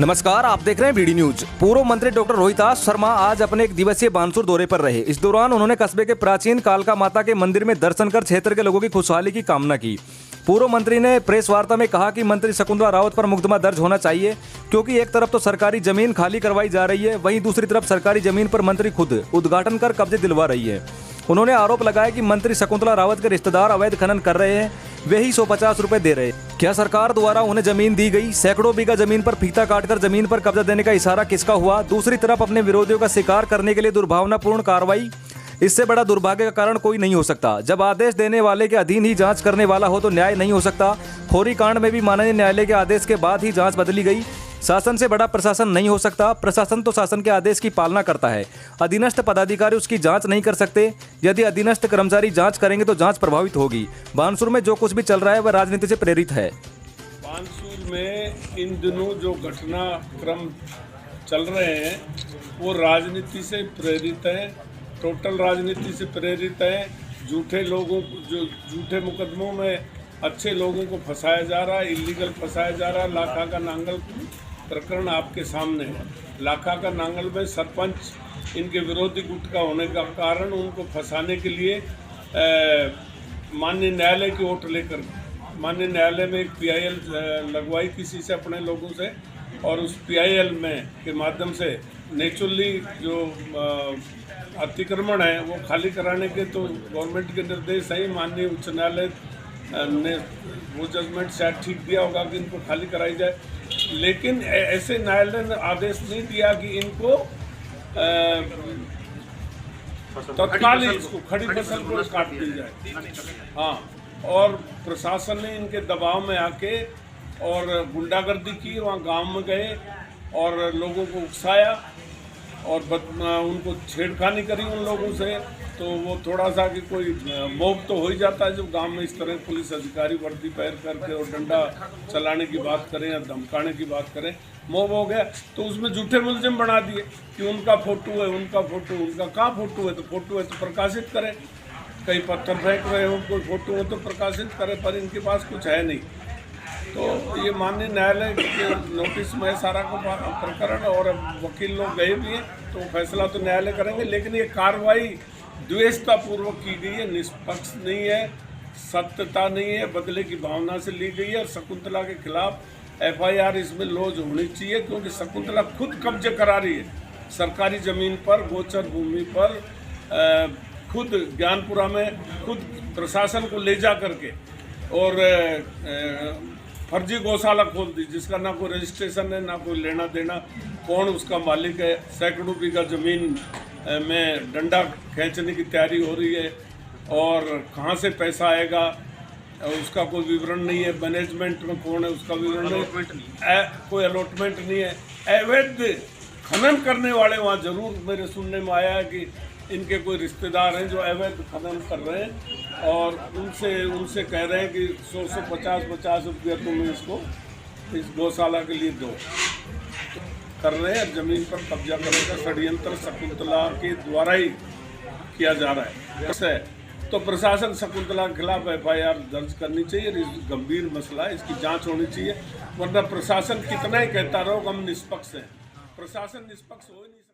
नमस्कार, आप देख रहे हैं बीडी न्यूज। पूर्व मंत्री डॉक्टर रोहितास शर्मा आज अपने एक दिवसीय बानसूर दौरे पर रहे। इस दौरान उन्होंने कस्बे के प्राचीन कालका माता के मंदिर में दर्शन कर क्षेत्र के लोगों की खुशहाली की कामना की। पूर्व मंत्री ने प्रेस वार्ता में कहा कि मंत्री शकुंतला रावत पर मुकदमा दर्ज होना चाहिए, क्योंकि एक तरफ तो सरकारी जमीन खाली करवाई जा रही है, वहीं दूसरी तरफ सरकारी जमीन पर मंत्री खुद उद्घाटन कर कब्जे दिलवा रही है। उन्होंने आरोप लगाया कि मंत्री शकुंतला रावत के रिश्तेदार अवैध खनन कर रहे हैं, वे ही 150 रुपए दे रहे। क्या सरकार द्वारा उन्हें जमीन दी गई? सैकड़ों बीघा जमीन पर फीता काटकर जमीन पर कब्जा देने का इशारा किसका हुआ? दूसरी तरफ अपने विरोधियों का शिकार करने के लिए दुर्भावनापूर्ण कार्रवाई। इससे बड़ा दुर्भाग्य का कारण कोई नहीं हो सकता। जब आदेश देने वाले के अधीन ही जांच करने वाला हो तो न्याय नहीं हो सकता। खोरी कांड में भी माननीय न्यायालय के आदेश के बाद ही जांच बदली गई। शासन से बड़ा प्रशासन नहीं हो सकता। प्रशासन तो शासन के आदेश की पालना करता है, अधीनस्थ पदाधिकारी उसकी जांच नहीं कर सकते। यदि अधीनस्थ कर्मचारी जांच करेंगे तो जांच प्रभावित होगी। बानसूर में जो कुछ भी चल रहा है वह राजनीति से प्रेरित है। बानसूर में इन दिनों जो घटनाक्रम चल रहे हैं वो राजनीति से प्रेरित है, टोटल राजनीति से प्रेरित है। झूठे लोगों जो झूठे मुकदमों में अच्छे लोगों को फंसाया जा रहा है, इलीगल फंसाया जा रहा है। लाखा का नांगल प्रकरण आपके सामने है। लाखा का नांगल में सरपंच इनके विरोधी गुट का होने का कारण उनको फंसाने के लिए माननीय न्यायालय की ओट लेकर माननीय न्यायालय में एक PIL लगवाई किसी से, अपने लोगों से, और उस PIL में के माध्यम से नेचुरली जो अतिक्रमण है वो खाली कराने के तो गवर्नमेंट के निर्देश है। माननीय उच्च न्यायालय ने वो जजमेंट शायद ठीक दिया होगा कि इनको खाली कराई जाए, लेकिन ऐसे न्यायालय ने आदेश नहीं दिया कि इनको तत्काल इसको खड़ी फसल को काट दी जाए। हाँ, और प्रशासन ने इनके दबाव में आके और गुंडागर्दी की, वहाँ गांव में गए और लोगों को उकसाया और उनको छेड़खानी करी उन लोगों से। तो वो थोड़ा सा कि कोई मोह तो हो ही जाता है जब गांव में इस तरह पुलिस अधिकारी वर्दी पहन करके और डंडा चलाने की बात करें या धमकाने की बात करें, मोह हो गया। तो उसमें झूठे मुलजिम बना दिए कि उनका फोटो है, उनका कहाँ फोटो है? तो फोटो है तो प्रकाशित करें। कहीं पत्थर फेंक रहे हो, कोई फोटो हो तो प्रकाशित करें, पर इनके पास कुछ है नहीं। तो ये माननीय न्यायालय के नोटिस में सारा को प्रकरण, और वकील लोग गए भी हैं, तो फैसला तो न्यायालय करेंगे। लेकिन ये कार्रवाई द्वेषतापूर्वक की गई है, निष्पक्ष नहीं है, सत्यता नहीं है, बदले की भावना से ली गई है। और शकुंतला के खिलाफ FIR इसमें लॉन्च होनी चाहिए, क्योंकि शकुंतला खुद कब्जे करा रही है सरकारी ज़मीन पर, गोचर भूमि पर, खुद ज्ञानपुरा में खुद प्रशासन को ले जा करके और फर्जी गौशाला खोल दी, जिसका ना कोई रजिस्ट्रेशन है, ना कोई लेना देना, कौन उसका मालिक है। सैकड़ों बीघा ज़मीन में डंडा खींचने की तैयारी हो रही है, और कहाँ से पैसा आएगा उसका कोई विवरण नहीं है। मैनेजमेंट में कौन है उसका विवरण नहीं, कोई अलॉटमेंट नहीं है। अवैध खनन करने वाले वहाँ जरूर मेरे सुनने में आया है कि इनके कोई रिश्तेदार हैं जो अवैध खनन कर रहे हैं, और उनसे कह रहे हैं कि 150 रुपया तुम इसको इस गौशाला के लिए दो। कर रहे हैं, ज़मीन पर कब्जा करने का षड्यंत्र शकुंतला के द्वारा ही किया जा रहा है। ऐसे तो प्रशासन शकुंतला के खिलाफ FIR दर्ज करनी चाहिए। गंभीर मसला है, इसकी जांच होनी चाहिए, वरना प्रशासन कितना ही कहता रहो हम निष्पक्ष हैं, प्रशासन निष्पक्ष हो ही नहीं सकता।